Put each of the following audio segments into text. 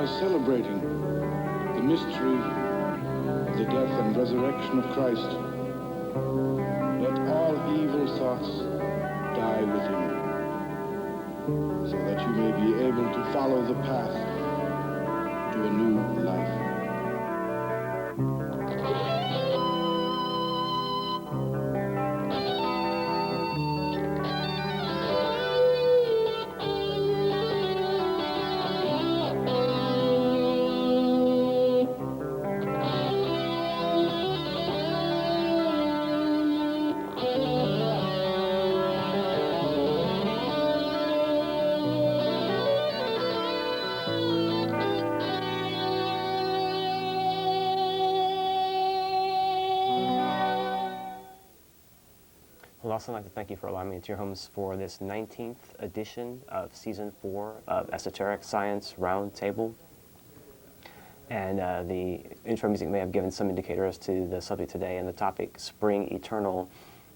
now celebrating the mystery of the death and resurrection of Christ, let all evil thoughts die within you, so that you may be able to follow the path to a new life. I'd also like to thank you for allowing me into your homes for this 19th edition of Season 4 of Esoteric Science Roundtable. And the intro music may have given some indicator as to the subject today and the topic, Spring Eternal.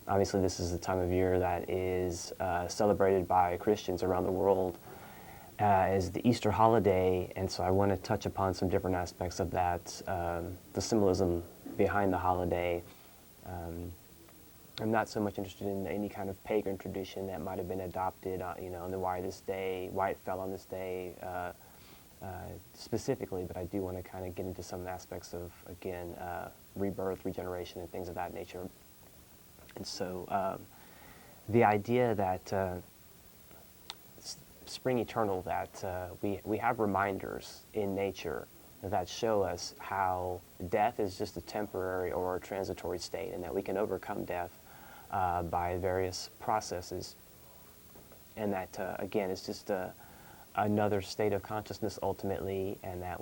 Obviously, this is the time of year that is celebrated by Christians around the world as the Easter holiday, and so I want to touch upon some different aspects of that, the symbolism behind the holiday. I'm not so much interested in any kind of pagan tradition that might have been adopted, and why it fell on this day specifically, but I do want to kind of get into some aspects of, again, rebirth, regeneration, and things of that nature. And so the idea that Spring Eternal, that we have reminders in nature that show us how death is just a temporary or a transitory state, and that we can overcome death by various processes, and that again it's just another state of consciousness ultimately, and that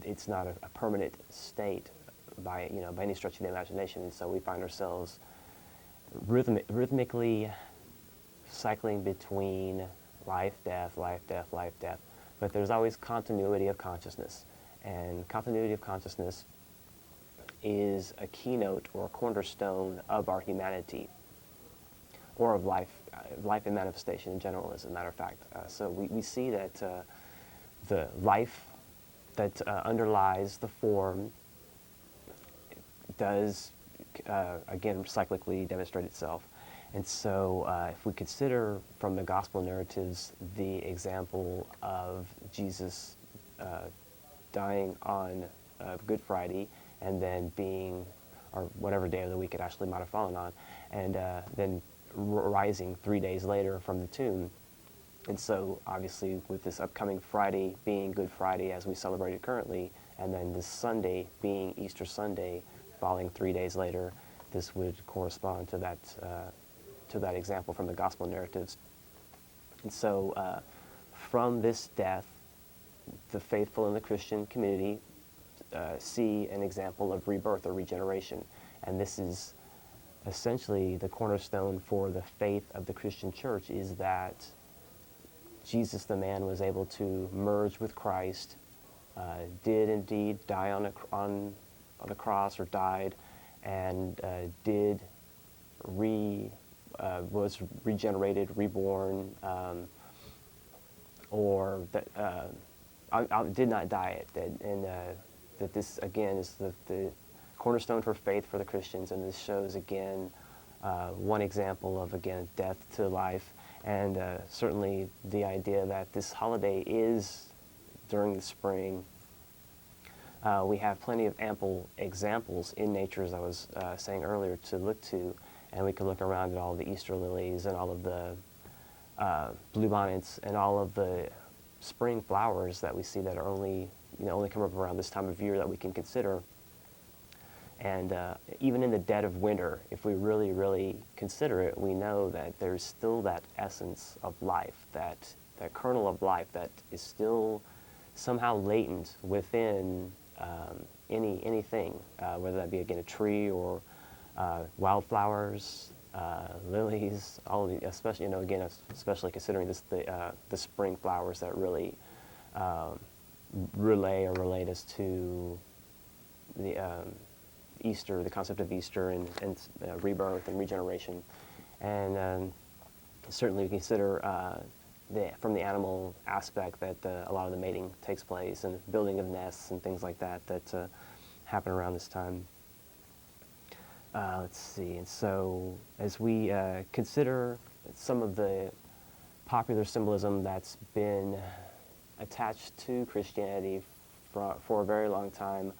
it's not a permanent state by any stretch of the imagination. And so we find ourselves rhythmically cycling between life, death, life, death, life, death. But there's always continuity of consciousness, and continuity of consciousness is a keynote or a cornerstone of our humanity, or of life in manifestation in general, as a matter of fact. So we see that the life that underlies the form does, again, cyclically demonstrate itself. And so if we consider from the gospel narratives the example of Jesus dying on Good Friday, and then or whatever day of the week it actually might have fallen on, and then rising 3 days later from the tomb. And so obviously with this upcoming Friday being Good Friday as we celebrate it currently, and then this Sunday being Easter Sunday falling 3 days later, this would correspond to that example from the gospel narratives. And so from this death, the faithful in the Christian community see an example of rebirth or regeneration. And this is essentially the cornerstone for the faith of the Christian church, is that Jesus the man was able to merge with Christ, did indeed die on the cross, or died, and was regenerated, reborn, or that did not die, and that this again is the cornerstone for faith for the Christians. And this shows again one example of, again, death to life, and certainly the idea that this holiday is during the spring. We have plenty of ample examples in nature, as I was saying earlier, to look to, and we can look around at all the Easter lilies and all of the bluebonnets and all of the spring flowers that we see that are only come up around this time of year that we can consider. And even in the dead of winter, if we really, really consider it, we know that there's still that essence of life, that kernel of life that is still somehow latent within anything, whether that be, again, a tree or wildflowers, lilies, all of the, especially, again, especially considering the spring flowers that really relate us to the Easter, the concept of Easter, and rebirth and regeneration. And certainly we consider from the animal aspect that a lot of the mating takes place and building of nests and things like that happen around this time. Let's see, and so as we consider some of the popular symbolism that's been attached to Christianity for a very long time,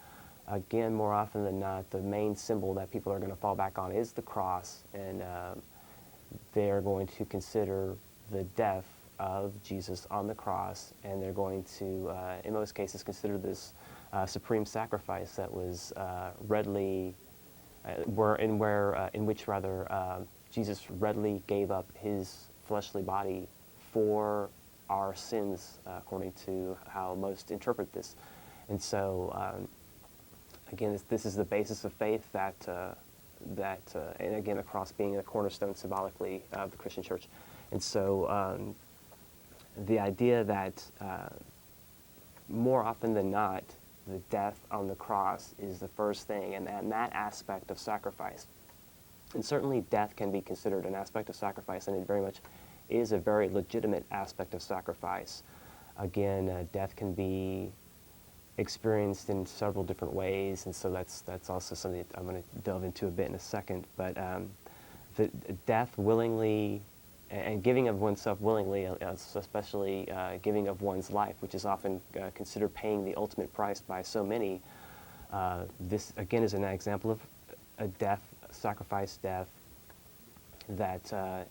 again, more often than not, the main symbol that people are going to fall back on is the cross, and they're going to consider the death of Jesus on the cross, and they're going to, in most cases, consider this supreme sacrifice that was readily, in which Jesus readily gave up his fleshly body for our sins, according to how most interpret this. And so, again, this is the basis of faith that, and again, the cross being a cornerstone symbolically of the Christian church. And so the idea that more often than not, the death on the cross is the first thing, and that aspect of sacrifice. And certainly death can be considered an aspect of sacrifice, and it very much is a very legitimate aspect of sacrifice. Again, death can be experienced in several different ways, and so that's also something that I'm going to delve into a bit in a second. But the death willingly and giving of oneself willingly, especially giving of one's life, which is often considered paying the ultimate price by so many. This again is an example of a death, sacrifice death, that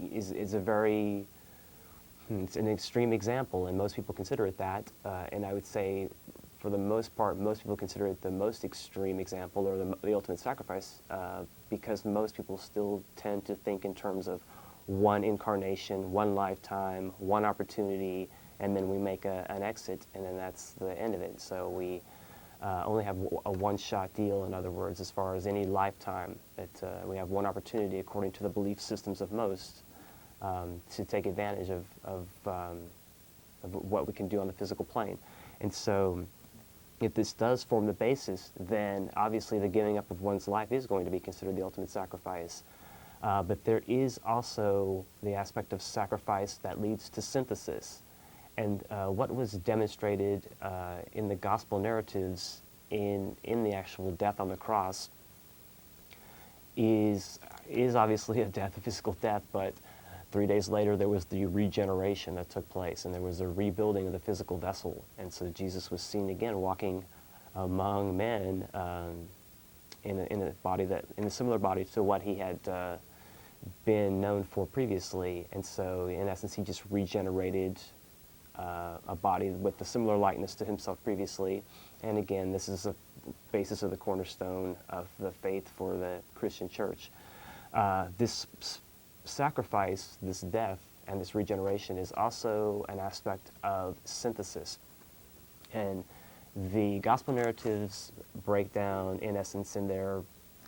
is a very, it's an extreme example, and most people consider it that. And I would say, for the most part, most people consider it the most extreme example, or the ultimate sacrifice, because most people still tend to think in terms of one incarnation, one lifetime, one opportunity, and then we make an exit, and then that's the end of it. So we only have a one-shot deal, in other words, as far as any lifetime. That we have one opportunity, according to the belief systems of most, to take advantage of what we can do on the physical plane. And so if this does form the basis, then obviously the giving up of one's life is going to be considered the ultimate sacrifice. But there is also the aspect of sacrifice that leads to synthesis. And what was demonstrated in the gospel narratives in the actual death on the cross is obviously a death, a physical death, but 3 days later there was the regeneration that took place, and there was a rebuilding of the physical vessel. And so Jesus was seen again walking among men in a body in a similar body to what he had been known for previously. And so in essence he just regenerated a body with a similar likeness to himself previously. And again, this is a basis of the cornerstone of the faith for the Christian church. This sacrifice, this death, and this regeneration is also an aspect of synthesis. And the gospel narratives break down, in essence, in their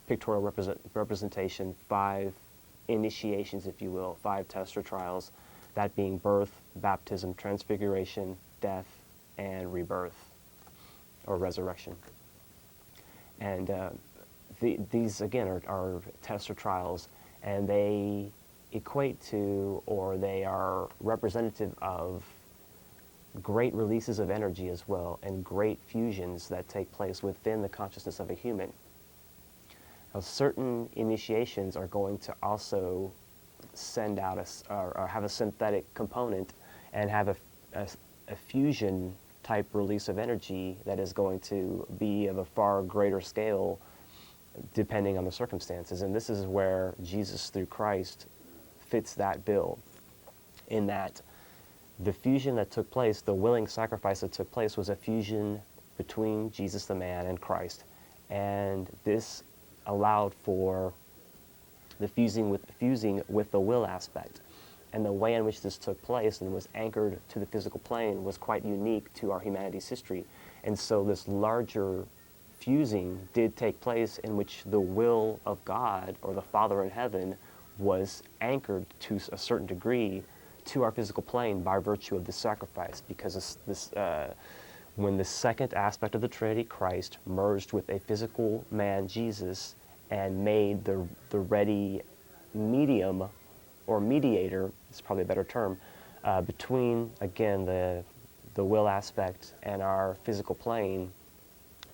pictorial representation, 5 initiations, if you will, 5 tests or trials, that being birth, baptism, transfiguration, death, and rebirth, or resurrection. And these, again, are tests or trials, and they equate to, or they are representative of, great releases of energy as well, and great fusions that take place within the consciousness of a human. Now, certain initiations are going to also send out or have a synthetic component and have a fusion type release of energy that is going to be of a far greater scale depending on the circumstances. And this is where Jesus through Christ fits that bill, in that the fusion that took place, the willing sacrifice that took place, was a fusion between Jesus the man and Christ. And this allowed for the fusing with the will aspect. And the way in which this took place and was anchored to the physical plane was quite unique to our humanity's history. And so this larger fusing did take place, in which the will of God, or the Father in heaven, was anchored to a certain degree to our physical plane by virtue of this sacrifice, because when the second aspect of the Trinity, Christ, merged with a physical man, Jesus, and made the ready medium, or mediator, is probably a better term, between, again, the will aspect and our physical plane,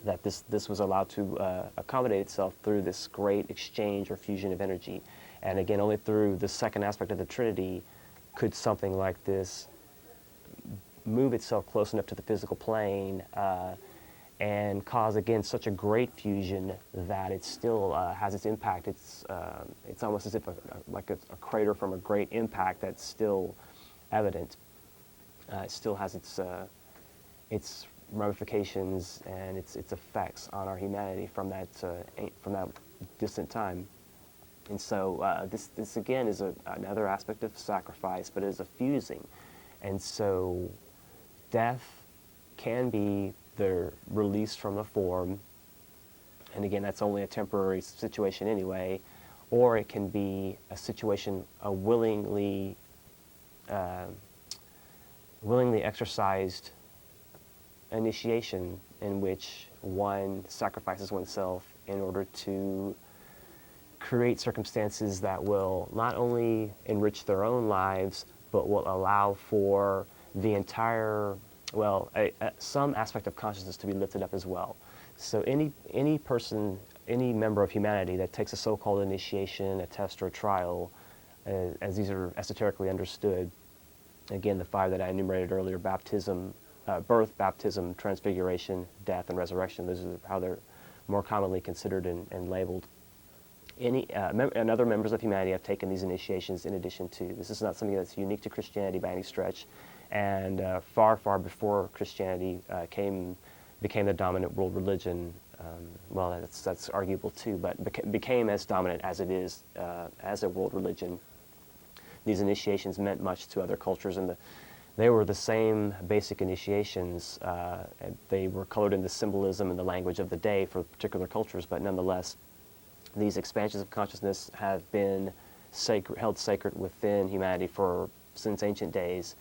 that this was allowed to accommodate itself through this great exchange or fusion of energy. And again, only through the second aspect of the Trinity could something like this move itself close enough to the physical plane and cause, again, such a great fusion that it still has its impact. It's almost as if like a crater from a great impact that's still evident. It still has its ramifications and its effects on our humanity from that distant time. And so this again is another aspect of sacrifice, but it is a fusing. And so death can be the release from the form, and again, that's only a temporary situation anyway, or it can be a situation, a willingly exercised initiation in which one sacrifices oneself in order to create circumstances that will not only enrich their own lives, but will allow for the entire, well, some aspect of consciousness to be lifted up as well. So any person, any member of humanity that takes a so-called initiation, a test, or a trial, as these are esoterically understood, again, the five that I enumerated earlier: baptism, birth, baptism, transfiguration, death, and resurrection. Those are how they're more commonly considered and labeled. And other members of humanity have taken these initiations in addition to. This is not something that's unique to Christianity by any stretch. And far, far before Christianity became the dominant world religion, well, that's arguable too, but became as dominant as it is as a world religion. These initiations meant much to other cultures, and they were the same basic initiations. And they were colored in the symbolism and the language of the day for particular cultures, but nonetheless, these expansions of consciousness have been held sacred within humanity since ancient days.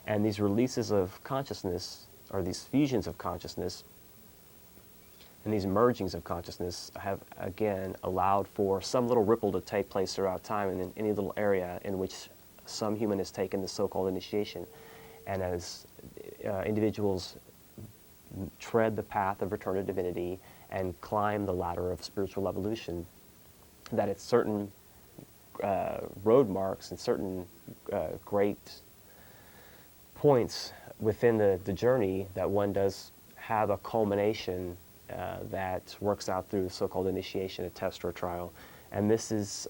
And these releases of consciousness, or these fusions of consciousness, and these mergings of consciousness have, again, allowed for some little ripple to take place throughout time and in any little area in which some human has taken the so-called initiation. And as individuals tread the path of return to divinity and climb the ladder of spiritual evolution, that at certain road marks and certain great points within the journey, that one does have a culmination that works out through the so-called initiation, a test, or a trial. And this is,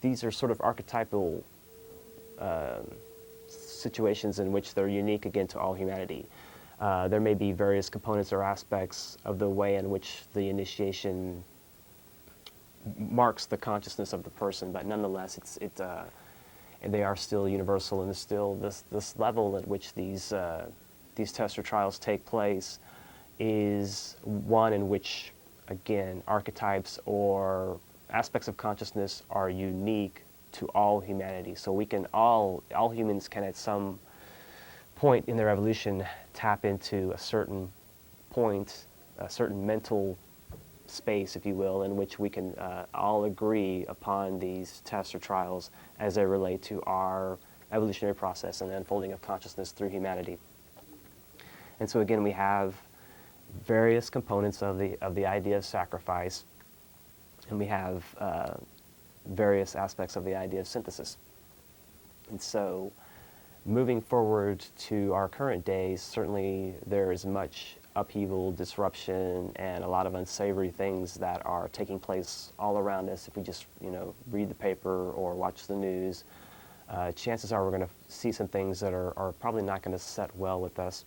these are sort of archetypal situations in which they're unique, again, to all humanity. There may be various components or aspects of the way in which the initiation marks the consciousness of the person, but nonetheless, they are still universal, and there's still this level at which these tests or trials take place is one in which, again, archetypes or aspects of consciousness are unique to all humanity. So we can all humans can at some point in their evolution tap into a certain point, a certain mental space, if you will, in which we can all agree upon these tests or trials as they relate to our evolutionary process and the unfolding of consciousness through humanity. And so again, we have various components of the idea of sacrifice, and we have various aspects of the idea of synthesis. And so moving forward to our current days, certainly there is much upheaval, disruption, and a lot of unsavory things that are taking place all around us. If we just, read the paper or watch the news, chances are we're going to see some things that are probably not going to set well with us.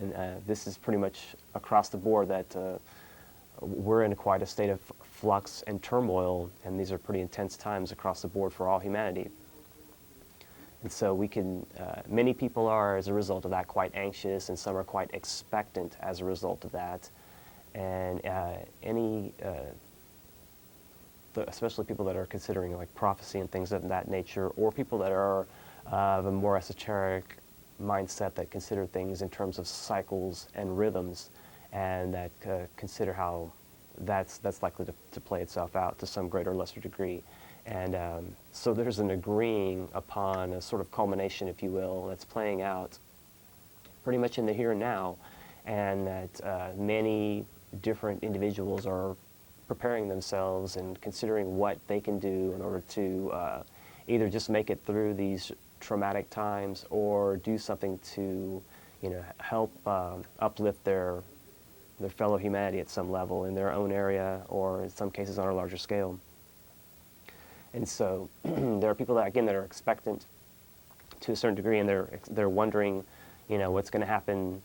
And this is pretty much across the board, that we're in quite a state of flux and turmoil, and these are pretty intense times across the board for all humanity. And so many people are, as a result of that, quite anxious, and some are quite expectant as a result of that. And especially people that are considering like prophecy and things of that nature, or people that are of a more esoteric mindset that consider things in terms of cycles and rhythms, and that consider how that's likely to play itself out to some greater or lesser degree. And so there's an agreeing upon a sort of culmination, if you will, that's playing out pretty much in the here and now, and that many different individuals are preparing themselves and considering what they can do in order to either just make it through these traumatic times or do something to, help uplift their fellow humanity at some level in their own area, or in some cases on a larger scale. And so there are people that, again, that are expectant to a certain degree, and they're wondering, what's going to happen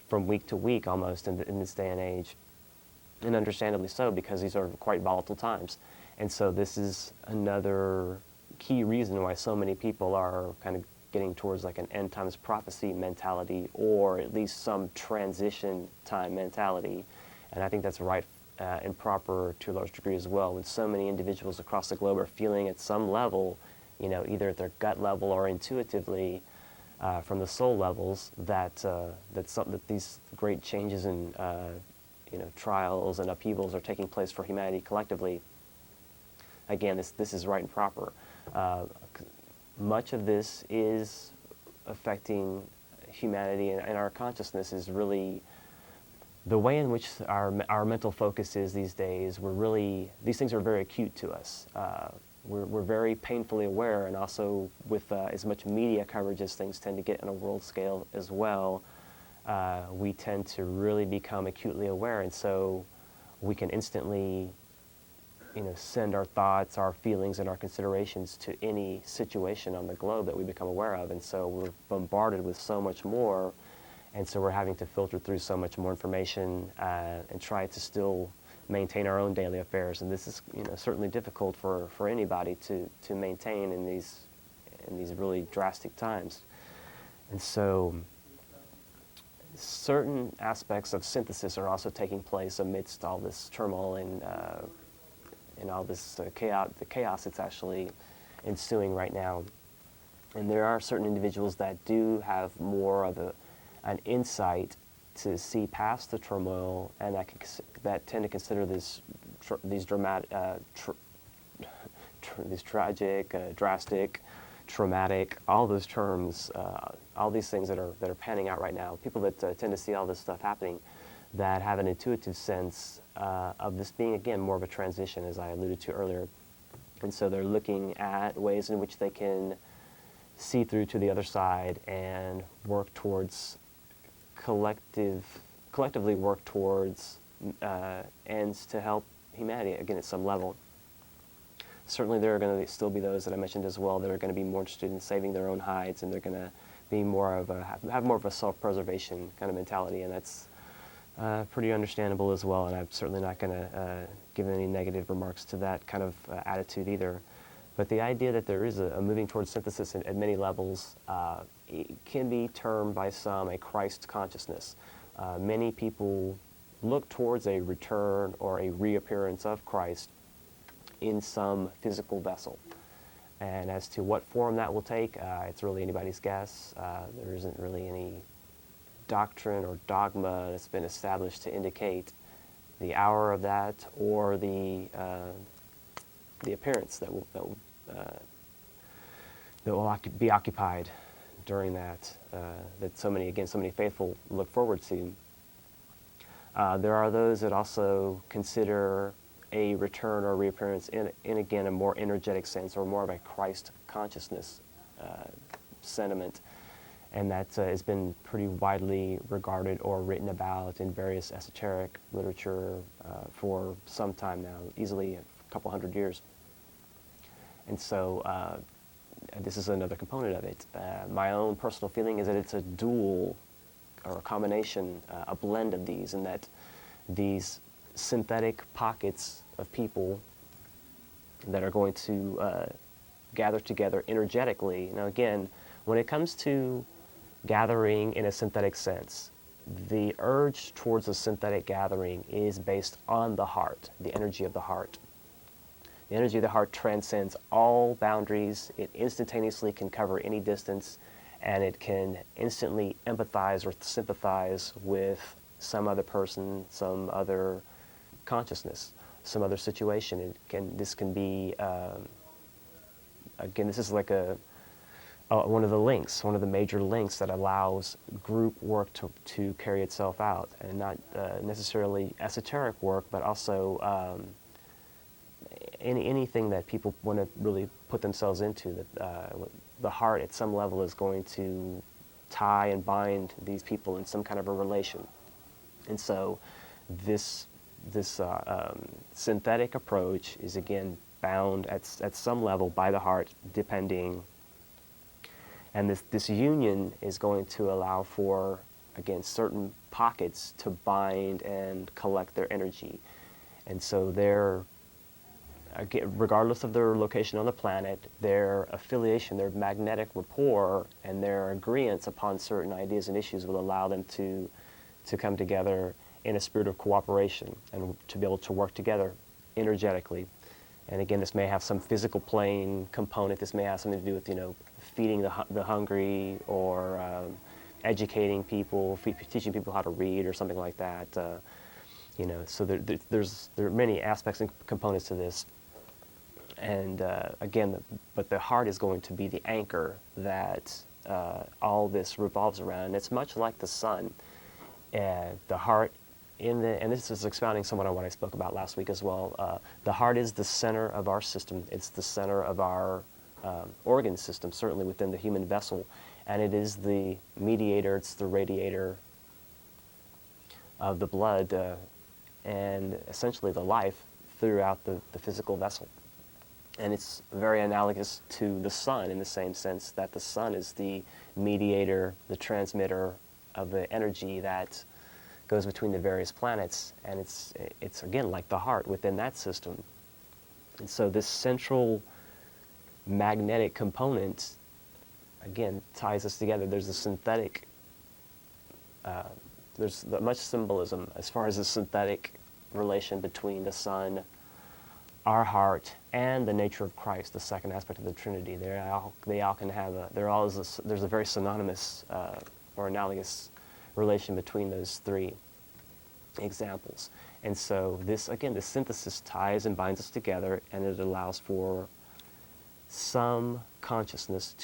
from week to week almost in this day and age, and understandably so, because these are quite volatile times. And so this is another key reason why so many people are kind of getting towards like an end times prophecy mentality, or at least some transition time mentality. And I think that's right and proper to a large degree as well, when so many individuals across the globe are feeling at some level, either at their gut level or intuitively from the soul levels, that that these great changes and trials and upheavals are taking place for humanity collectively. Again, this is right and proper. Much of this is affecting humanity, and our consciousness is really the way in which our mental focus is these days. These things are very acute to us. We're very painfully aware, and also with as much media coverage as things tend to get on a world scale as well, we tend to really become acutely aware, and so we can instantly send our thoughts, our feelings, and our considerations to any situation on the globe that we become aware of. And so we're bombarded with so much more, and so we're having to filter through so much more information and try to still maintain our own daily affairs. And this is certainly difficult for anybody to maintain in these really drastic times. And so certain aspects of synthesis are also taking place amidst all this turmoil and all this chaos that's actually ensuing right now. And there are certain individuals that do have more of an insight to see past the turmoil, and that tend to consider these dramatic, these tragic, drastic, traumatic, all those terms, all these things that are panning out right now. People that tend to see all this stuff happening, that have an intuitive sense of this being, again, more of a transition, as I alluded to earlier. And so they're looking at ways in which they can see through to the other side and work towards collectively work towards ends to help humanity, again, at some level. Certainly there are going to still be those that I mentioned as well that are going to be more interested in saving their own hides, and they're going to be have more of a self-preservation kind of mentality, and that's pretty understandable as well, and I'm certainly not going to give any negative remarks to that kind of attitude either. But the idea that there is a moving towards synthesis at many levels can be termed by some a Christ consciousness. Many people look towards a return or a reappearance of Christ in some physical vessel. And as to what form that will take, it's really anybody's guess. There isn't really any doctrine or dogma that's been established to indicate the hour of that or the appearance that will be occupied during that so many faithful look forward to. There are those that also consider a return or reappearance in again a more energetic sense, or more of a Christ consciousness sentiment. And that has been pretty widely regarded or written about in various esoteric literature for some time now, easily a couple hundred years. And so this is another component of it. My own personal feeling is that it's a dual or a combination, a blend of these, and that these synthetic pockets of people that are going to gather together energetically. Now again, when it comes to gathering in a synthetic sense, the urge towards a synthetic gathering is based on the heart, the energy of the heart. The energy of the heart transcends all boundaries. It instantaneously can cover any distance, and it can instantly empathize or sympathize with some other person, some other consciousness, some other situation. This can be again, this is like one of the links, one of the major links that allows group work to carry itself out, and not necessarily esoteric work, but also anything that people want to really put themselves into. That the heart, at some level, is going to tie and bind these people in some kind of a relation, and so this synthetic approach is again bound at some level by the heart, depending. And this union is going to allow for, again, certain pockets to bind and collect their energy. And so they're, again, regardless of their location on the planet, their affiliation, their magnetic rapport, and their agreeance upon certain ideas and issues will allow them to come together in a spirit of cooperation and to be able to work together energetically. And again, this may have some physical plane component. This may have something to do with, feeding the hungry, or educating people, teaching people how to read, or something like that. So there are many aspects and components to this. And again, but the heart is going to be the anchor that all this revolves around. And it's much like the sun. The heart, and this is expounding somewhat on what I spoke about last week as well. The heart is the center of our system. It's the center of our organ system, certainly within the human vessel, and it is the mediator. It's the radiator of the blood, and essentially the life throughout the physical vessel. And it's very analogous to the sun in the same sense that the sun is the mediator, the transmitter of the energy that goes between the various planets, and it's again like the heart within that system. And so this central magnetic component again ties us together. There's a synthetic, there's much symbolism as far as the synthetic relation between the sun, our heart, and the nature of Christ, the second aspect of the Trinity. They all can have there's a very synonymous or analogous relation between those three examples. And so this synthesis ties and binds us together, and it allows for some consciousness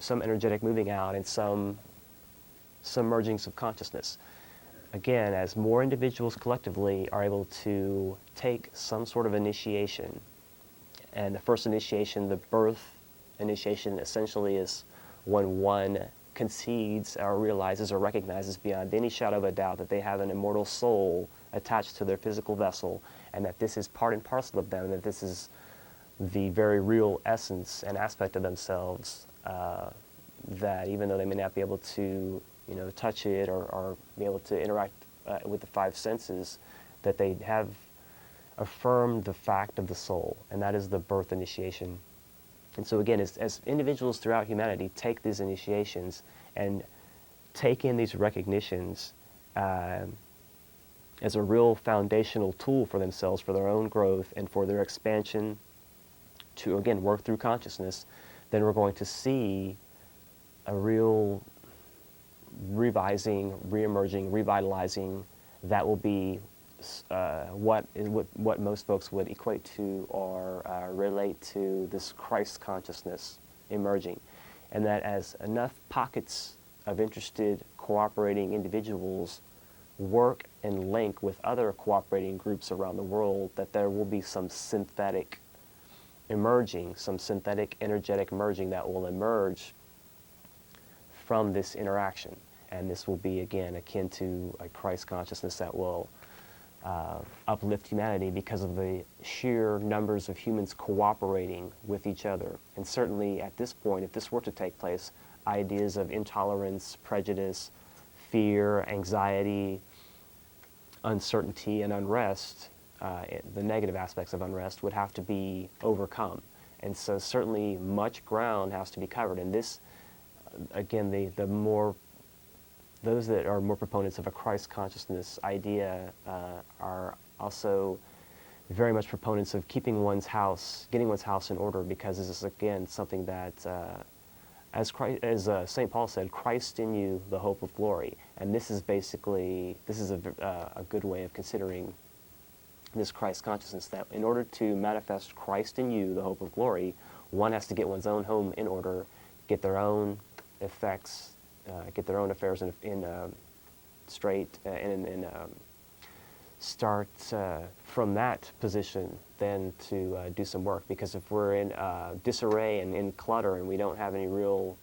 some energetic moving out, and some mergings of consciousness. Again, as more individuals collectively are able to take some sort of initiation, and the first initiation, the birth initiation, essentially is when one concedes or realizes or recognizes beyond any shadow of a doubt that they have an immortal soul attached to their physical vessel, and that this is part and parcel of them, and that this is the very real essence and aspect of themselves, that even though they may not be able to touch it or be able to interact with the five senses, that they have affirmed the fact of the soul, and that is the birth initiation. And so again, as individuals throughout humanity take these initiations and take in these recognitions as a real foundational tool for themselves, for their own growth, and for their expansion to, again, work through consciousness, then we're going to see a real revising, reemerging, revitalizing that will be what most folks would equate to or relate to this Christ consciousness emerging. And that as enough pockets of interested, cooperating individuals work and link with other cooperating groups around the world, that there will be some synthetic emerging, some synthetic energetic merging that will emerge from this interaction. And this will be, again, akin to a Christ consciousness that will uplift humanity because of the sheer numbers of humans cooperating with each other. And certainly at this point, if this were to take place, ideas of intolerance, prejudice, fear, anxiety, uncertainty, and unrest, the negative aspects of unrest, would have to be overcome. And so certainly much ground has to be covered. And this, again, those that are more proponents of a Christ consciousness idea are also very much proponents of getting one's house in order, because this is, again, something that, as St. Paul said, Christ in you, the hope of glory. And this is a good way of considering this Christ consciousness, that in order to manifest Christ in you, the hope of glory, one has to get one's own home in order, get their own effects, get their own affairs in straight, and start from that position then to do some work. Because if we're in disarray and in clutter and we don't have any real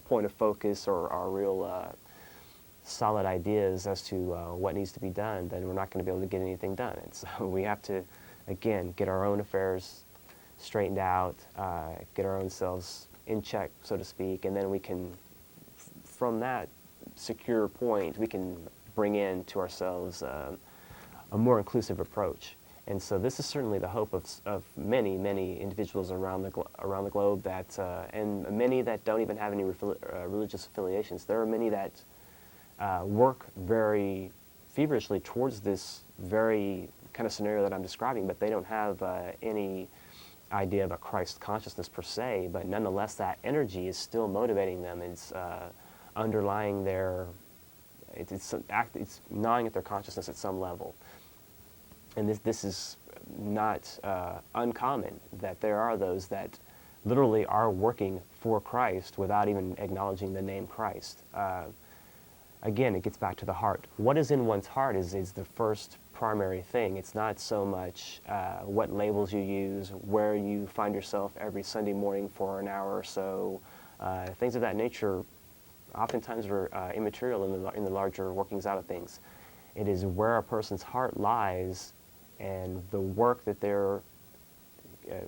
point of focus or real solid ideas as to what needs to be done, then we're not going to be able to get anything done. And so we have to, again, get our own affairs straightened out, get our own selves in check, so to speak, and then we can, from that secure point, we can bring in to ourselves a more inclusive approach. And so this is certainly the hope of many, many individuals around the globe, that and many that don't even have any religious affiliations. There are many that work very feverishly towards this very kind of scenario that I'm describing, but they don't have any idea of a Christ consciousness per se, but nonetheless that energy is still motivating them. It's underlying their, it's gnawing at their consciousness at some level. And this is not uncommon, that there are those that literally are working for Christ without even acknowledging the name Christ. Again, it gets back to the heart. What is in one's heart is the first primary thing. It's not so much what labels you use, where you find yourself every Sunday morning for an hour or so. Things of that nature oftentimes are immaterial in the larger workings out of things. It is where a person's heart lies and the work that they're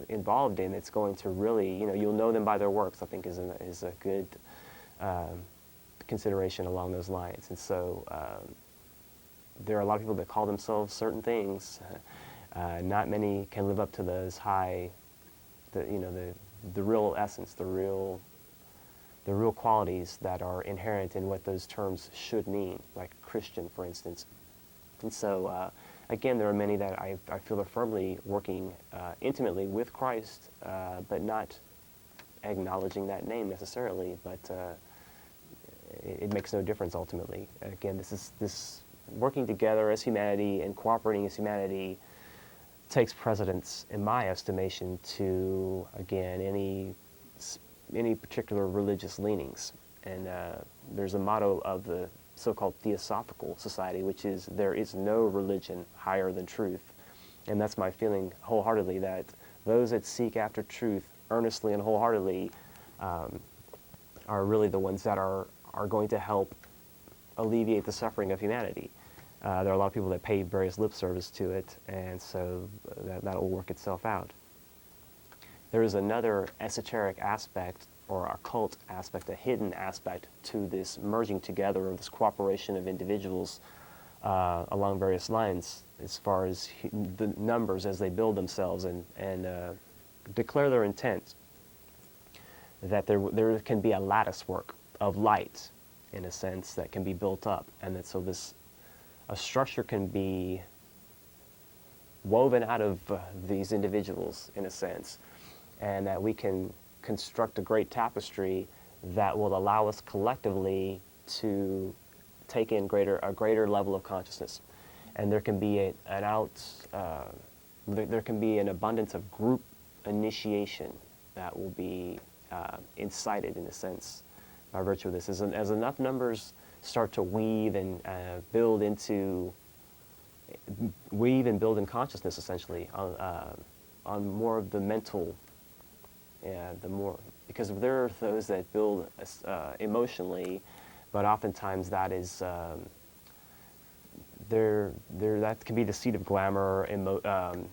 involved in. It's going to really, you'll know them by their works, I think is a good consideration along those lines. And so there are a lot of people that call themselves certain things. Not many can live up to those high, the real essence, the real qualities that are inherent in what those terms should mean, like Christian, for instance. And so, again, there are many that I feel are firmly working intimately with Christ, but not acknowledging that name necessarily, but it makes no difference ultimately. Again, this working together as humanity and cooperating as humanity takes precedence, in my estimation, to, again, any particular religious leanings. And there's a motto of the so-called Theosophical Society, which is, there is no religion higher than truth. And that's my feeling wholeheartedly, that those that seek after truth earnestly and wholeheartedly are really the ones that are going to help alleviate the suffering of humanity. There are a lot of people that pay various lip service to it, and so that will work itself out. There is another esoteric aspect or occult aspect, a hidden aspect to this merging together of this cooperation of individuals along various lines, as far as the numbers as they build themselves and declare their intent, that there can be a lattice work of light, in a sense, that can be built up, and that so a structure can be woven out of these individuals, in a sense, and that we can construct a great tapestry that will allow us collectively to take in a greater level of consciousness. And there can be there can be an abundance of group initiation that will be incited, in a sense, by virtue of this. As enough numbers start to weave and build in consciousness, essentially, on more of the mental, because there are those that build emotionally, but oftentimes that is that can be the seat of glamour,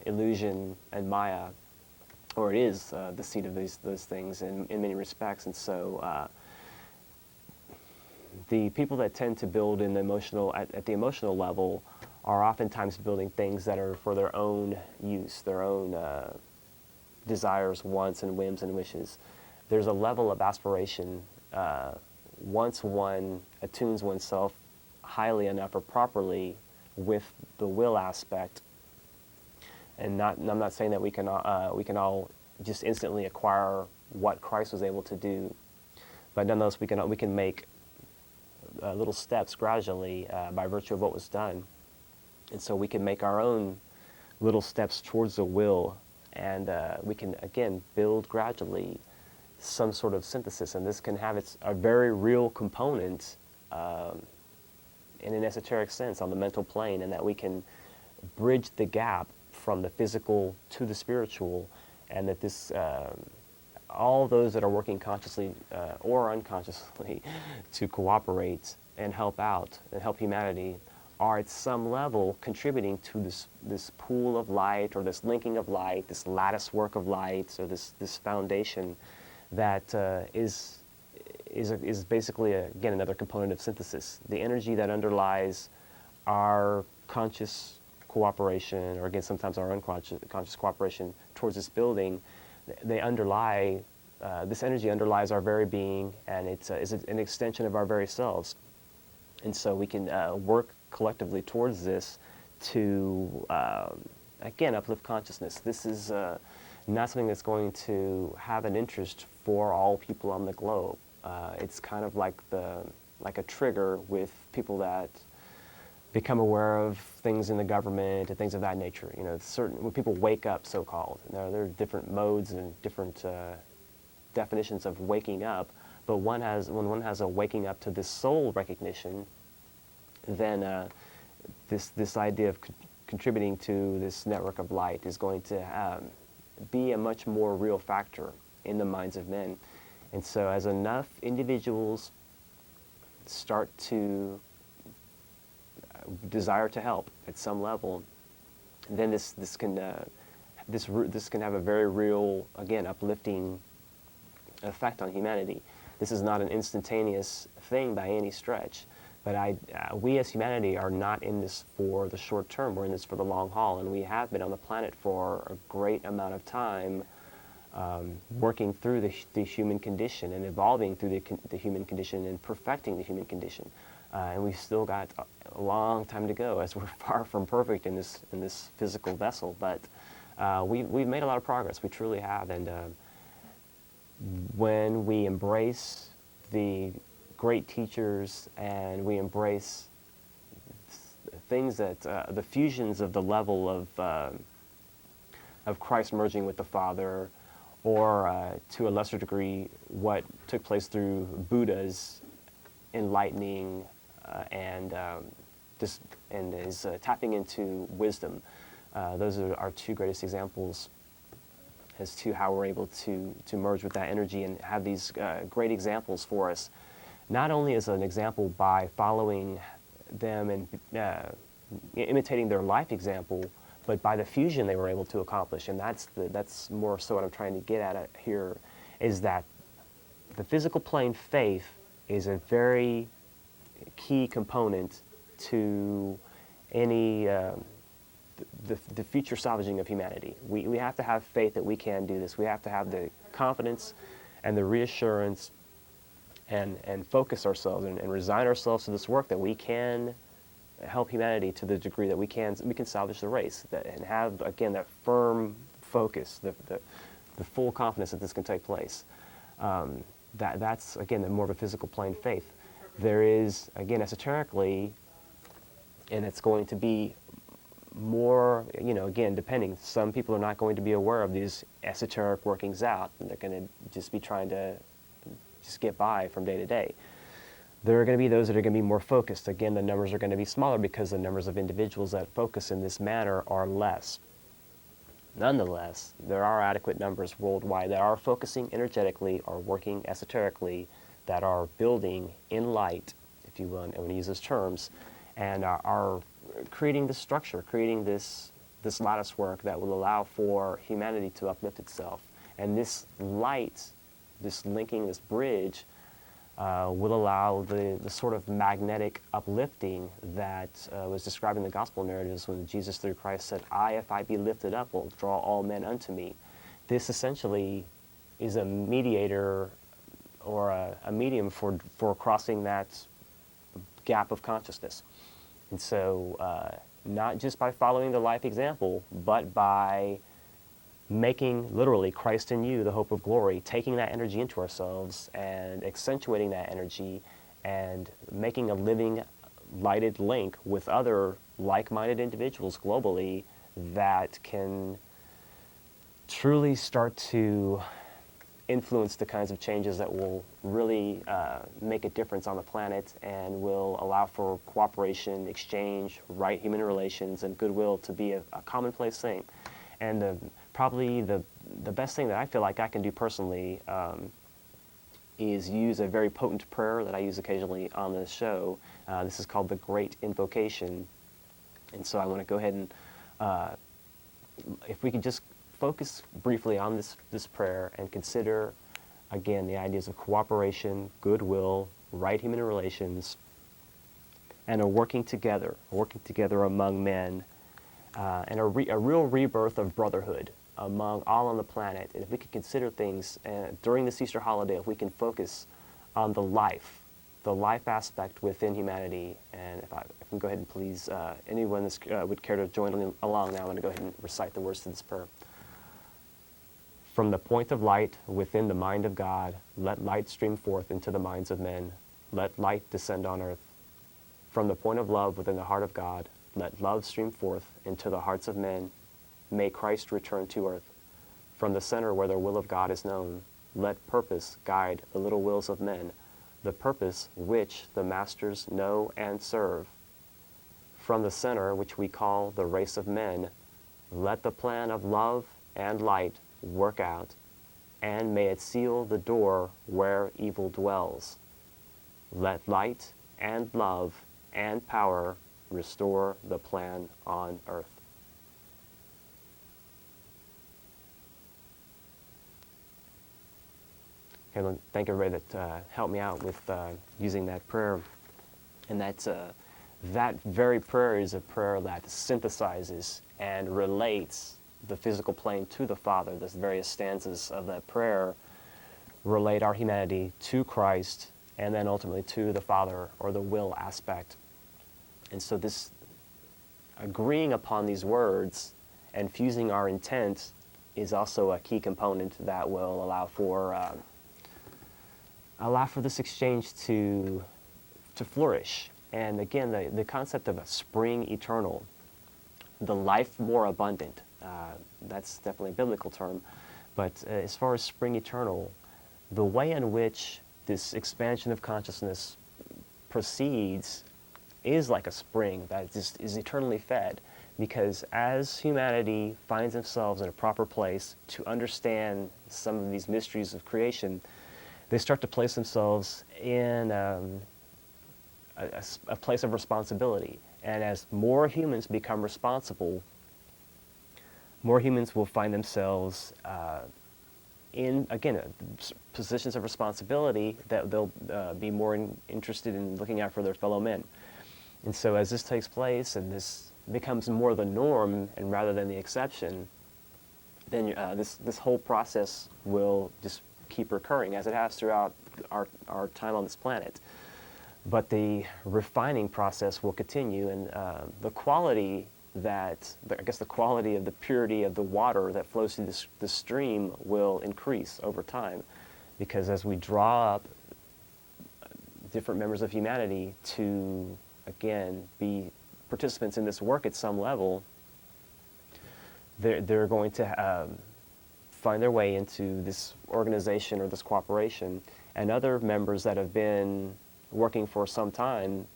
illusion, and Maya, or it is the seat of those things in many respects. And so the people that tend to build in the emotional at the emotional level are oftentimes building things that are for their own use, their own desires, wants, and whims and wishes. There's a level of aspiration once one attunes oneself highly enough or properly with the will aspect. And I'm not saying that we can all just instantly acquire what Christ was able to do, but nonetheless we can make little steps gradually by virtue of what was done. And so we can make our own little steps towards the will And we can, again, build gradually some sort of synthesis. And this can have a very real component in an esoteric sense on the mental plane, and that we can bridge the gap from the physical to the spiritual, and that this all those that are working consciously or unconsciously to cooperate and help out and help humanity are at some level contributing to this pool of light, or this linking of light, this lattice work of light, or this foundation that is basically, again, another component of synthesis. The energy that underlies our conscious cooperation, or again, sometimes our unconscious cooperation towards this building, they underlie, this energy underlies our very being, and it's an extension of our very selves. And so we can work collectively towards this to, again, uplift consciousness. This is not something that's going to have an interest for all people on the globe. It's kind of like a trigger with people that become aware of things in the government and things of that nature. You know, when people wake up, so-called. There are different modes and different definitions of waking up. But when one has a waking up to this soul recognition, then this idea of contributing to this network of light is going to be a much more real factor in the minds of men. And so as enough individuals start to desire to help at some level, then this can have a very real, again, uplifting effect on humanity. This is not an instantaneous thing by any stretch, but we as humanity are not in this for the short term. We're in this for the long haul, and we have been on the planet for a great amount of time, working through the human condition and evolving through the human condition and perfecting the human condition. And we've still got a long time to go, as we're far from perfect in this physical vessel. But we've made a lot of progress. We truly have. And when we embrace the great teachers and we embrace things that the fusions of the level of Christ merging with the Father, or to a lesser degree, what took place through Buddha's enlightening and is tapping into wisdom. Those are our two greatest examples as to how we're able to merge with that energy and have these great examples for us, not only as an example by following them and imitating their life example, but by the fusion they were able to accomplish. And that's more so what I'm trying to get at here, is that the physical plane faith is a very key component to any the future salvaging of humanity. We have to have faith that we can do this. We have to have the confidence and the reassurance and focus ourselves and resign ourselves to this work, that we can help humanity to the degree that we can salvage the race, and have, again, that firm focus, the full confidence that this can take place. That's, again, the more of a physical plane faith. There is, again, esoterically, and it's going to be more, again, depending. Some people are not going to be aware of these esoteric workings out, and they're going to just be trying to just get by from day to day. There are going to be those that are going to be more focused. Again, the numbers are going to be smaller because the numbers of individuals that focus in this manner are less. Nonetheless, there are adequate numbers worldwide that are focusing energetically, are working esoterically, that are building in light, if you will, and we use those terms, and are creating this structure, creating this lattice work that will allow for humanity to uplift itself. And this light, this linking, this bridge, will allow the sort of magnetic uplifting that was described in the gospel narratives when Jesus through Christ said, if I be lifted up, will draw all men unto me. This essentially is a mediator or a medium for crossing that gap of consciousness. And so not just by following the life example, but by making literally Christ in you, the hope of glory, taking that energy into ourselves and accentuating that energy and making a living, lighted link with other like-minded individuals globally that can truly start to influence the kinds of changes that will really make a difference on the planet and will allow for cooperation, exchange, right human relations, and goodwill to be a commonplace thing. And probably the best thing that I feel like I can do personally is use a very potent prayer that I use occasionally on this show. This is called the Great Invocation. And so I want to go ahead and, if we could just focus briefly on this prayer and consider, again, the ideas of cooperation, goodwill, right human relations, and a working together among men, and a real rebirth of brotherhood among all on the planet. And if we could consider things during this Easter holiday, if we can focus on the life aspect within humanity. And if I can go ahead and please, anyone that would care to join along now, I'm going to go ahead and recite the words to this prayer. From the point of light within the mind of God, let light stream forth into the minds of men. Let light descend on earth. From the point of love within the heart of God, let love stream forth into the hearts of men. May Christ return to earth. From the center where the will of God is known, let purpose guide the little wills of men, the purpose which the masters know and serve. From the center which we call the race of men, let the plan of love and light work out, and may it seal the door where evil dwells. Let light and love and power restore the plan on earth. Okay, thank everybody that helped me out with using that prayer. And that very prayer is a prayer that synthesizes and relates the physical plane to the Father. The various stanzas of that prayer relate our humanity to Christ and then ultimately to the Father, or the will aspect. And so this agreeing upon these words and fusing our intent is also a key component that will allow for this exchange to flourish. And again, the concept of a spring eternal, the life more abundant, that's definitely a biblical term. But as far as spring eternal, the way in which this expansion of consciousness proceeds is like a spring that just is eternally fed. Because as humanity finds themselves in a proper place to understand some of these mysteries of creation, they start to place themselves in a place of responsibility. And as more humans become responsible, more humans will find themselves in, again, positions of responsibility that they'll be more interested in looking out for their fellow men. And so as this takes place and this becomes more the norm and rather than the exception, then this whole process will just keep recurring as it has throughout our time on this planet. But the refining process will continue, and the quality of the purity of the water that flows through the stream will increase over time, because as we draw up different members of humanity to, again, be participants in this work at some level, they're going to find their way into this organization or this cooperation, and other members that have been working for some time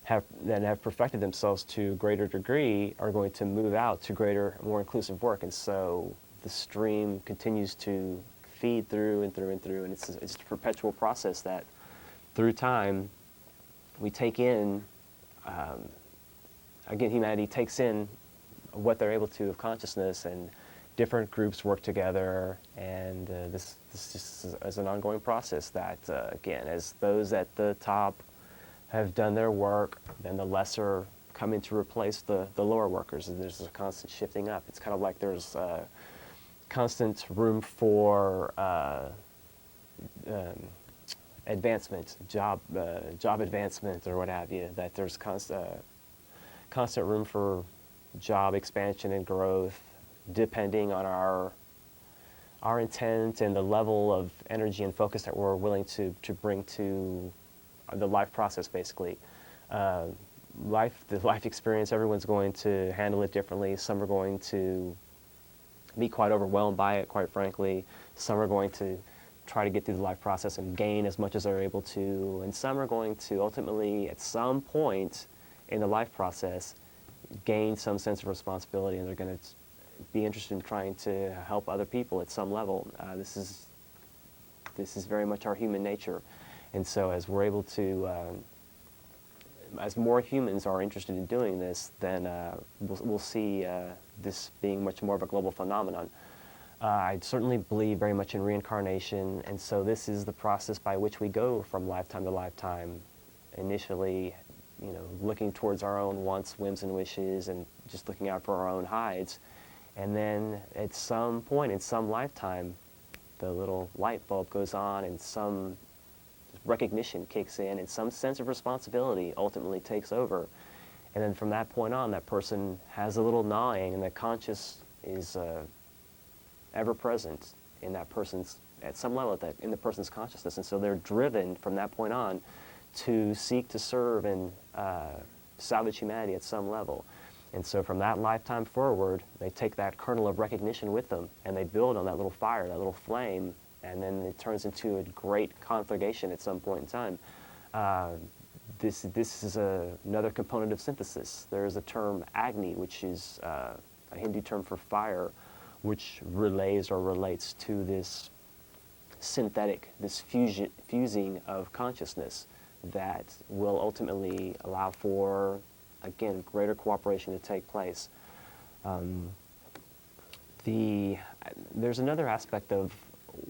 have perfected themselves to a greater degree are going to move out to greater, more inclusive work. And so the stream continues to feed through and through and through, and it's a perpetual process that through time we take in, again, humanity takes in what they're able to of consciousness, and different groups work together, and this just is an ongoing process that, again, as those at the top have done their work, then the lesser come in to replace the lower workers, and there's a constant shifting up. It's kind of like there's constant room for advancement, job advancement, or what have you, that there's constant room for job expansion and growth, depending on our intent and the level of energy and focus that we're willing to bring to the life process, basically. The life experience, everyone's going to handle it differently. Some are going to be quite overwhelmed by it, quite frankly. Some are going to try to get through the life process and gain as much as they're able to, and some are going to ultimately, at some point in the life process, gain some sense of responsibility, and they're going to be interested in trying to help other people at some level. This is very much our human nature, and so as we're able to, as more humans are interested in doing this, then we'll see this being much more of a global phenomenon. I certainly believe very much in reincarnation, and so this is the process by which we go from lifetime to lifetime. Initially, looking towards our own wants, whims, and wishes, and just looking out for our own hides. And then at some point in some lifetime, the little light bulb goes on and some recognition kicks in and some sense of responsibility ultimately takes over. And then from that point on, that person has a little gnawing, and the conscious is ever present in that person's, at some level, in the person's consciousness. And so they're driven from that point on to seek to serve and salvage humanity at some level. And so from that lifetime forward, they take that kernel of recognition with them, and they build on that little fire, that little flame, and then it turns into a great conflagration at some point in time. This is another component of synthesis. There is a term Agni, which is a Hindu term for fire, which relays or relates to this synthetic, this fusing of consciousness that will ultimately allow for, again, greater cooperation to take place. There's another aspect of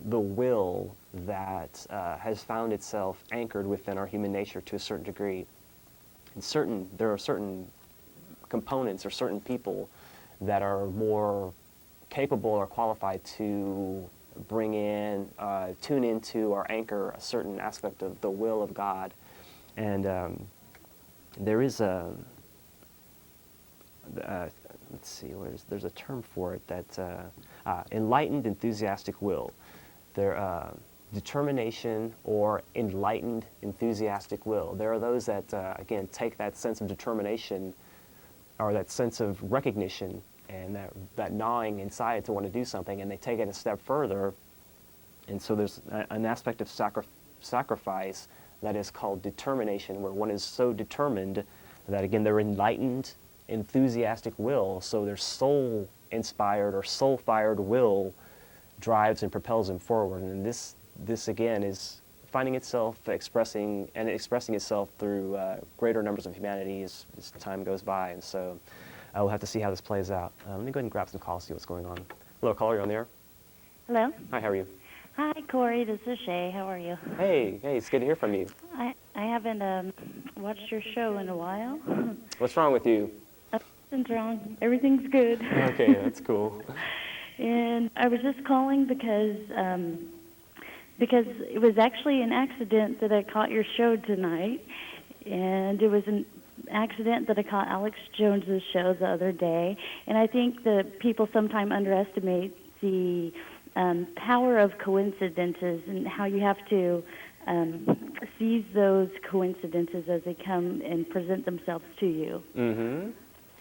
the will that has found itself anchored within our human nature to a certain degree. There are certain components or certain people that are more capable or qualified to bring in, tune into or anchor a certain aspect of the will of God. And there is let's see, there's a term for it, that enlightened enthusiastic will. Determination or enlightened enthusiastic will. There are those that, again, take that sense of determination or that sense of recognition and that gnawing inside to want to do something, and they take it a step further. And so there's an aspect of sacrifice that is called determination, where one is so determined that, again, they're enlightened, enthusiastic will, so their soul-inspired or soul-fired will drives and propels them forward. And this again, is finding itself expressing itself through greater numbers of humanity as time goes by. And so we'll have to see how this plays out. Let me go ahead and grab some calls, see what's going on. Hello, caller, you're on the air. Hello. Hi, how are you? Hi, Corey. This is Shay. How are you? Hey, it's good to hear from you. I haven't watched your show in a while. What's wrong with you? Nothing's wrong. Everything's good. Okay, that's cool. And I was just calling because it was actually an accident that I caught your show tonight, and it was an accident that I caught Alex Jones's show the other day. And I think that people sometimes underestimate the power of coincidences and how you have to seize those coincidences as they come and present themselves to you. Mm-hmm.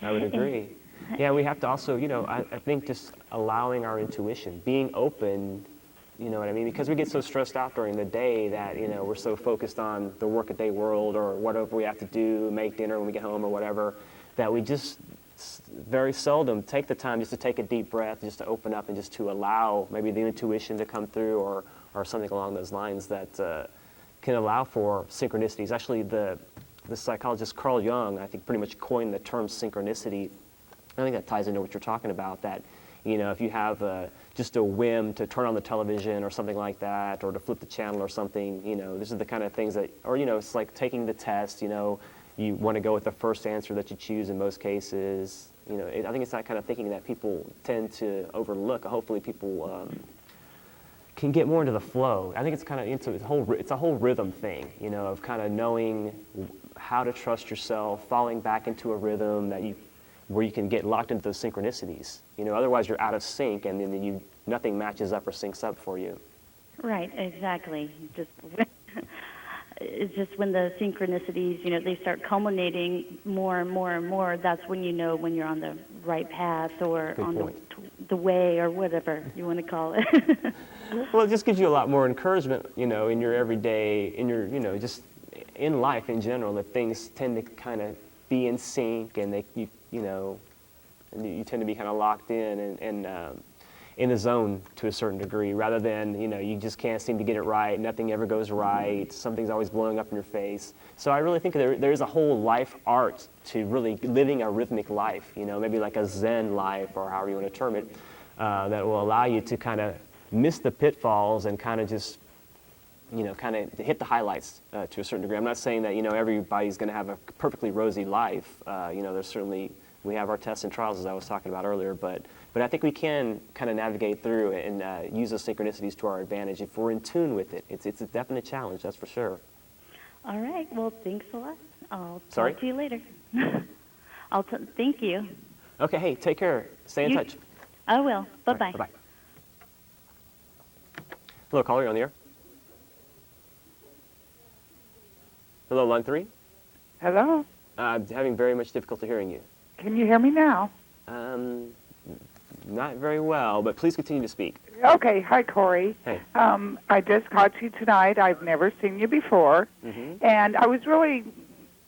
I would agree. Yeah, we have to also, I think just allowing our intuition, being open, you know what I mean? Because we get so stressed out during the day that, we're so focused on the workaday world or whatever we have to do, make dinner when we get home or whatever, that we just very seldom take the time just to take a deep breath, just to open up and just to allow maybe the intuition to come through or something along those lines that can allow for synchronicities. Actually, the psychologist Carl Jung, I think, pretty much coined the term synchronicity. I think that ties into what you're talking about, that, if you have just a whim to turn on the television or something like that, or to flip the channel or something, this is the kind of things that, or, it's like taking the test, you want to go with the first answer that you choose in most cases. I think it's that kind of thinking that people tend to overlook. Hopefully people can get more into the flow. I think it's kind of it's a whole rhythm thing, of kind of knowing how to trust yourself, falling back into a rhythm where you can get locked into those synchronicities. Otherwise you're out of sync, and then nothing matches up or syncs up for you. Right, exactly. It's just when the synchronicities, they start culminating more and more and more, that's when when you're on the right path or Good on point. the way, or whatever you want to call it. Well, it just gives you a lot more encouragement, in your everyday, just in life in general, that things tend to kind of be in sync, and and you tend to be kind of locked in in the zone to a certain degree, rather than, you just can't seem to get it right, nothing ever goes right, something's always blowing up in your face. So I really think there's a whole life art to really living a rhythmic life, maybe like a Zen life, or however you want to term it, that will allow you to kind of miss the pitfalls and kind of just, kind of hit the highlights to a certain degree. I'm not saying that, everybody's going to have a perfectly rosy life. There's certainly, we have our tests and trials, as I was talking about earlier, but I think we can kind of navigate through and use those synchronicities to our advantage if we're in tune with it. It's a definite challenge, that's for sure. All right. Well, thanks a lot. I'll Sorry? talk to you later. Thank you. Okay, hey, take care. Stay in touch. I will. Bye-bye. Right, bye-bye. Hello, caller, you're on the air. Hello, line 3. Hello? I'm having very much difficulty hearing you. Can you hear me now? Not very well, but please continue to speak. Okay. Hi, Corey. Hey. I just caught you tonight. I've never seen you before. Mm-hmm. And I was really,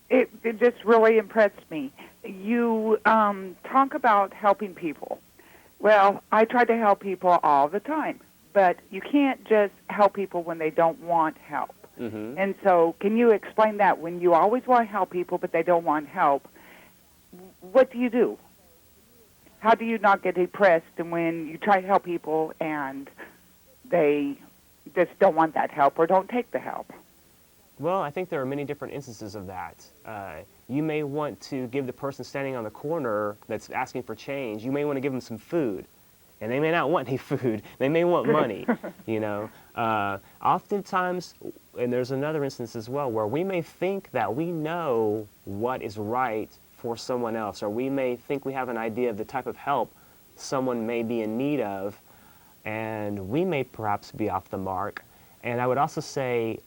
it just really impressed me. You talk about helping people. Well, I try to help people all the time, but you can't just help people when they don't want help. Mm-hmm. And so can you explain that? When you always want to help people, but they don't want help, what do you do? How do you not get depressed and when you try to help people and they just don't want that help or don't take the help? Well, I think there are many different instances of that. You may want to give the person standing on the corner that's asking for change, you may want to give them some food. And they may not want any food. They may want money, Oftentimes, and there's another instance as well, where we may think that we know what is right for someone else, or we may think we have an idea of the type of help someone may be in need of, and we may perhaps be off the mark. And I would also say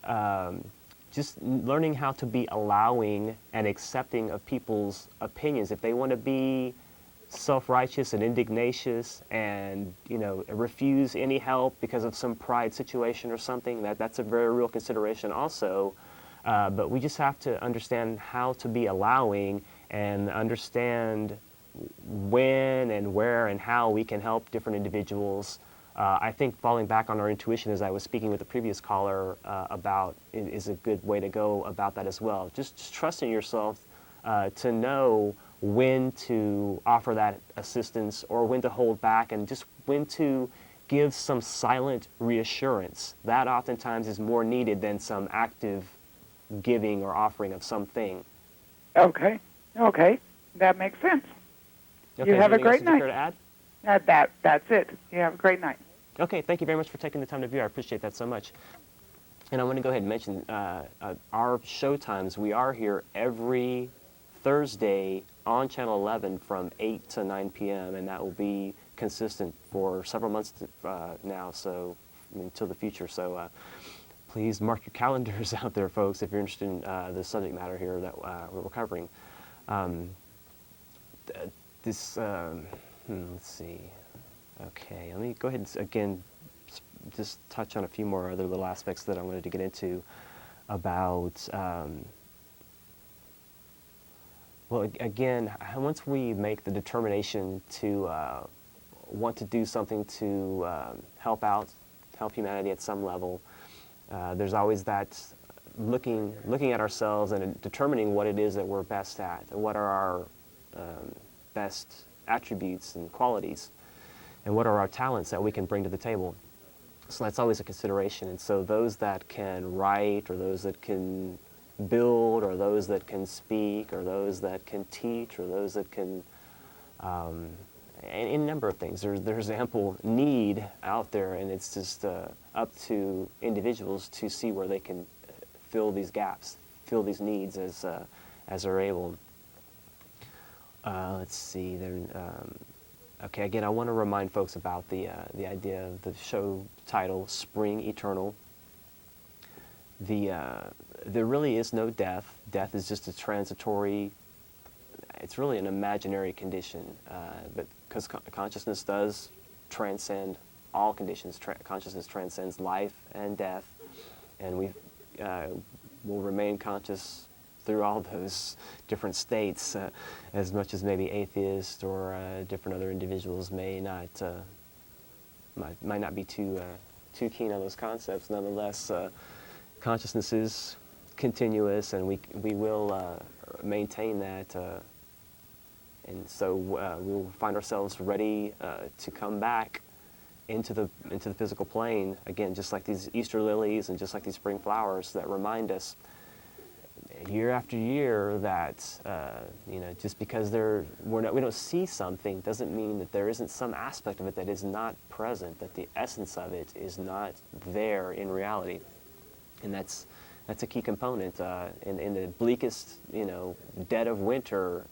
just learning how to be allowing and accepting of people's opinions. If they want to be self-righteous and indignatious and refuse any help because of some pride situation or something, that's a very real consideration also. But we just have to understand how to be allowing and understand when and where and how we can help different individuals. I think falling back on our intuition, as I was speaking with the previous caller about, is a good way to go about that as well. Just trusting yourself to know when to offer that assistance or when to hold back, and just when to give some silent reassurance. That oftentimes is more needed than some active giving or offering of something. Okay. That makes sense. Okay, you have a great night. Care to add? That's it. You have a great night. Okay, thank you very much for taking the time to view. I appreciate that so much. And I want to go ahead and mention our show times. We are here every Thursday on Channel 11 from 8 to 9 p.m., and that will be consistent for several months now, so until the future. So please mark your calendars out there, folks, if you're interested in the subject matter here that we're covering. Let's see. Okay, let me go ahead and again just touch on a few more other little aspects that I wanted to get into about. Well, again, once we make the determination to want to do something to help humanity at some level, there's always that looking at ourselves and determining what it is that we're best at, and what are our best attributes and qualities, and what are our talents that we can bring to the table. So that's always a consideration. And so those that can write, or those that can build, or those that can speak, or those that can teach, or those that can, any number of things. There's ample need out there, and it's just up to individuals to see where they can fill these gaps, fill these needs as they're able. Let's see. Okay, again, I want to remind folks about the idea of the show title, Spring Eternal. There really is no death. Death is just a transitory, it's really an imaginary condition, but because consciousness does transcend all conditions. Consciousness transcends life and death, and we will remain conscious through all those different states, as much as maybe atheists or different other individuals might not be too keen on those concepts. Nonetheless, consciousness is continuous, and we will maintain that, and so we'll find ourselves ready to come back into the physical plane again, just like these Easter lilies and just like these spring flowers that remind us year after year that just because we don't see something doesn't mean that there isn't some aspect of it that is not present, that the essence of it is not there in reality, and that's a key component. In the bleakest dead of winter,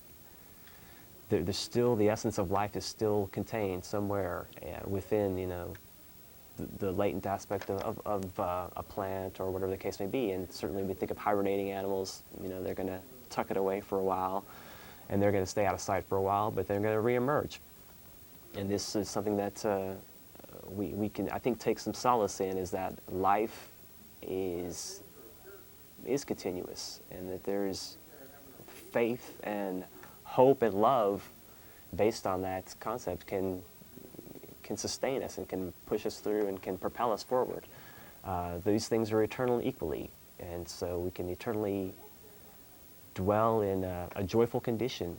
there's still the essence of life is still contained somewhere within the latent aspect of a plant or whatever the case may be. And certainly we think of hibernating animals, they're going to tuck it away for a while, and they're going to stay out of sight for a while, but they're going to reemerge. And this is something that we can, I think, take some solace in, is that life is continuous, and that there's faith and hope and love based on that concept can sustain us and can push us through and can propel us forward. These things are eternal equally, and so we can eternally dwell in a joyful condition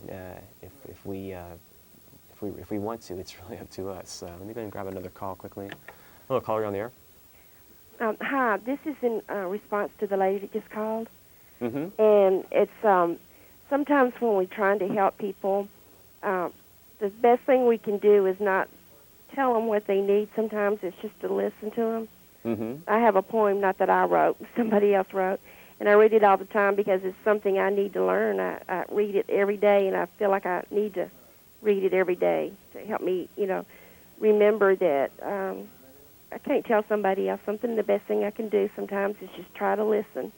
if we want to. It's really up to us. Let me go ahead and grab another call quickly. Hello, caller, you're on the air. Hi, this is in response to the lady that just called. Mm-hmm. And it's sometimes when we're trying to help people, the best thing we can do is not tell them what they need. Sometimes it's just to listen to them. Mm-hmm. I have a poem, not that I wrote, somebody else wrote, and I read it all the time because it's something I need to learn. I read it every day, and I feel like I need to read it every day to help me, remember that I can't tell somebody else something. The best thing I can do sometimes is just try to listen.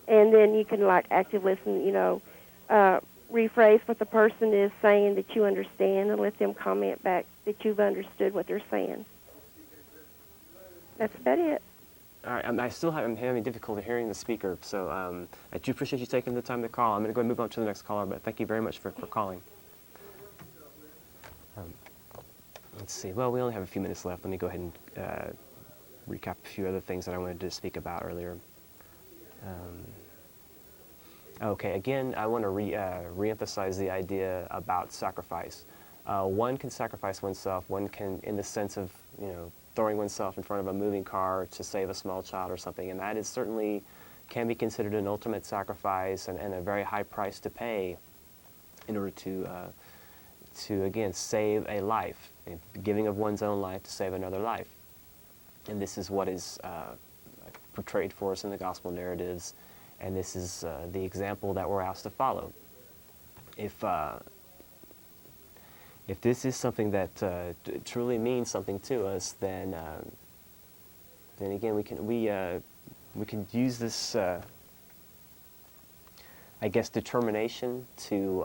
And then you can, active listen, rephrase what the person is saying that you understand and let them comment back that you've understood what they're saying. That's about it. All right, I'm having difficulty hearing the speaker, so I do appreciate you taking the time to call. I'm going to go and move on to the next caller, but thank you very much for calling. Let's see. Well, we only have a few minutes left. Let me go ahead and recap a few other things that I wanted to speak about earlier. Okay, again, I want to re-emphasize the idea about sacrifice. One can sacrifice oneself. One can, in the sense of, throwing oneself in front of a moving car to save a small child or something, and that is certainly can be considered an ultimate sacrifice and a very high price to pay in order to again save a life, giving of one's own life to save another life. And this is what is portrayed for us in the gospel narratives, and this is the example that we're asked to follow. If this is something that truly means something to us, then again we can use this I guess determination to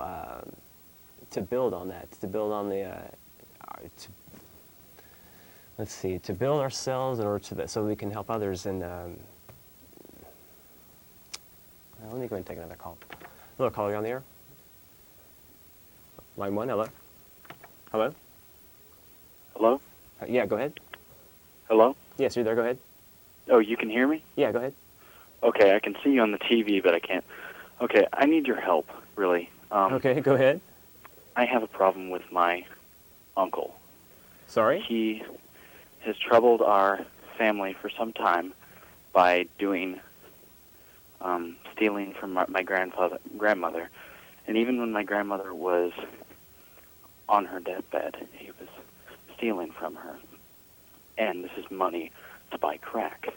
build on that, to build on the to build ourselves in order to so we can help others. And let me go ahead and take another call. Hello, caller, you on the air? Line 1, hello. Hello? Hello? Yeah, go ahead. Hello? Yes, you're there, go ahead. Oh, you can hear me? Yeah, go ahead. Okay, I can see you on the TV, but I can't. Okay, I need your help, really. Okay, go ahead. I have a problem with my uncle. Sorry? He has troubled our family for some time by stealing from my grandmother. And even when my grandmother was on her deathbed, he was stealing from her. And this is money to buy crack.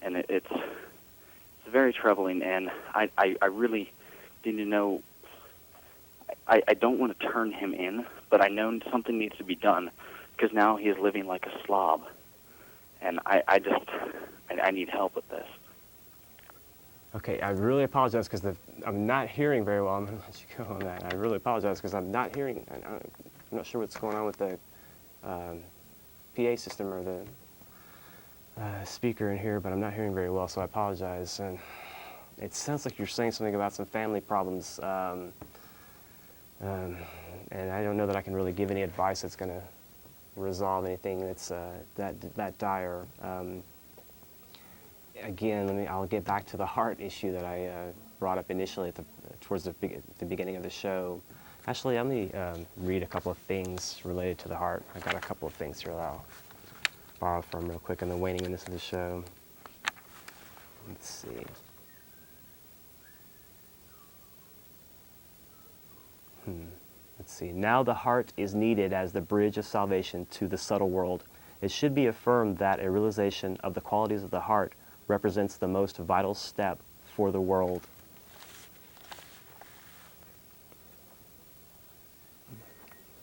And it's very troubling, and I really need to know. I don't want to turn him in, but I know something needs to be done, because now he is living like a slob. And I need help with this. Okay, I really apologize because I'm not hearing very well. I'm going to let you go on that. I really apologize because I'm not hearing. I'm not sure what's going on with the PA system or the speaker in here, but I'm not hearing very well, so I apologize. And it sounds like you're saying something about some family problems, and I don't know that I can really give any advice that's going to resolve anything that's that dire. Again, I'll get back to the heart issue that I brought up initially towards the beginning of the show. Actually, let me read a couple of things related to the heart. I got a couple of things here that I'll borrow from real quick in the waning minutes of the show. Let's see. Let's see. Now the heart is needed as the bridge of salvation to the subtle world. It should be affirmed that a realization of the qualities of the heart represents the most vital step for the world.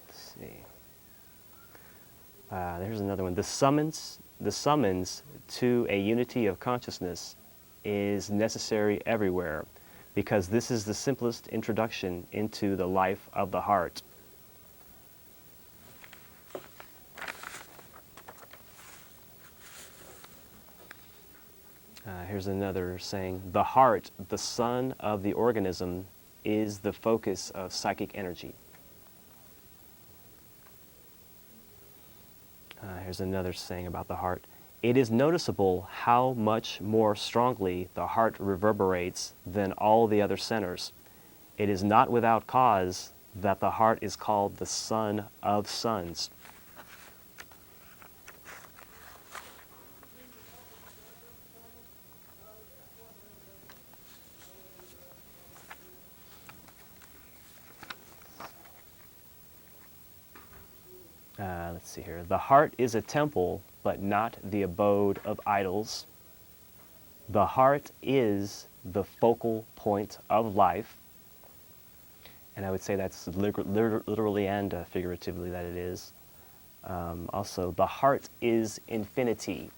Let's see. There's another one. The summons to a unity of consciousness is necessary everywhere, because this is the simplest introduction into the life of the heart. Here's another saying. The heart, the sun of the organism, is the focus of psychic energy. Here's another saying about the heart. It is noticeable how much more strongly the heart reverberates than all the other centers. It is not without cause that the heart is called the sun of suns. Let's see here. The heart is a temple, but not the abode of idols. The heart is the focal point of life. And I would say that's literally and figuratively that it is. Also, the heart is infinity.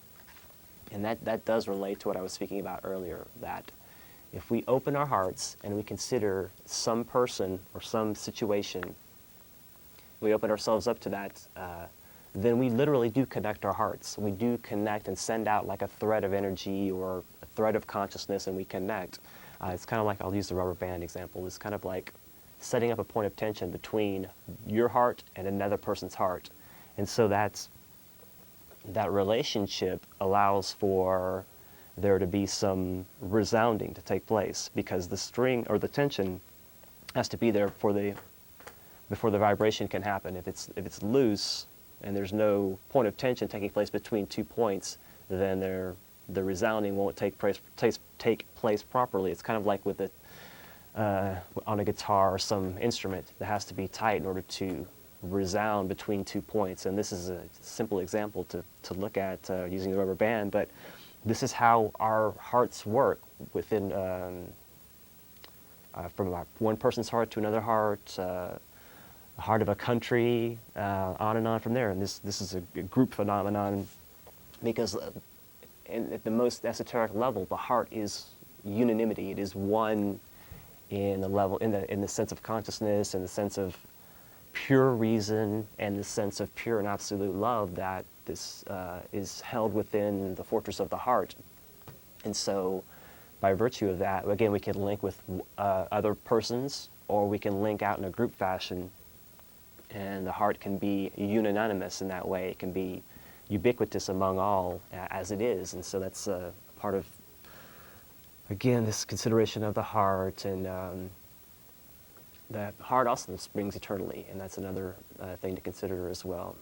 And that does relate to what I was speaking about earlier, that if we open our hearts and we consider some person or some situation, we open ourselves up to that, then we literally do connect our hearts. We do connect and send out like a thread of energy or a thread of consciousness, and we connect. It's kind of like, I'll use the rubber band example. It's kind of like setting up a point of tension between your heart and another person's heart. And so that relationship allows for there to be some resounding to take place, because the string or the tension has to be there before the vibration can happen. If it's loose and there's no point of tension taking place between 2 points, then the resounding won't take place properly. It's kind of like with on a guitar or some instrument that has to be tight in order to resound between 2 points. And this is a simple example to look at using the rubber band, but this is how our hearts work within from one person's heart to another heart, the heart of a country, on and on from there. And this is a group phenomenon, because at the most esoteric level, the heart is unanimity. It is one in the level, in the sense of consciousness, in the sense of pure reason, and the sense of pure and absolute love that this is held within the fortress of the heart. And so, by virtue of that, again, we can link with other persons, or we can link out in a group fashion, and the heart can be unanimous in that way. It can be ubiquitous among all, as it is. And so that's part of, again, this consideration of the heart. And the heart also springs eternally, and that's another thing to consider as well.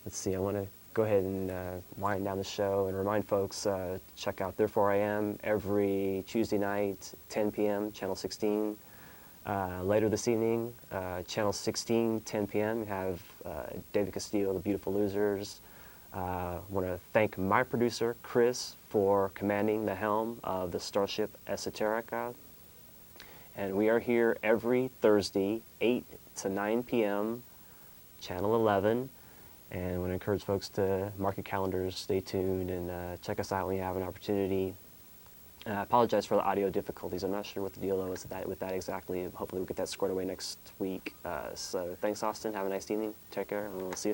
Let's see, I want to go ahead and wind down the show and remind folks, check out Therefore I Am every Tuesday night, 10 p.m., Channel 16. Later this evening, Channel 16, 10 p.m., we have David Castillo, The Beautiful Losers. I want to thank my producer, Chris, for commanding the helm of the Starship Esoterica. And we are here every Thursday, 8 to 9 p.m., Channel 11. And I want to encourage folks to mark your calendars, stay tuned, and check us out when you have an opportunity. I apologize for the audio difficulties. I'm not sure what the deal is with that exactly. Hopefully we'll get that squared away next week. So thanks, Austin. Have a nice evening. Take care, and we'll see you soon.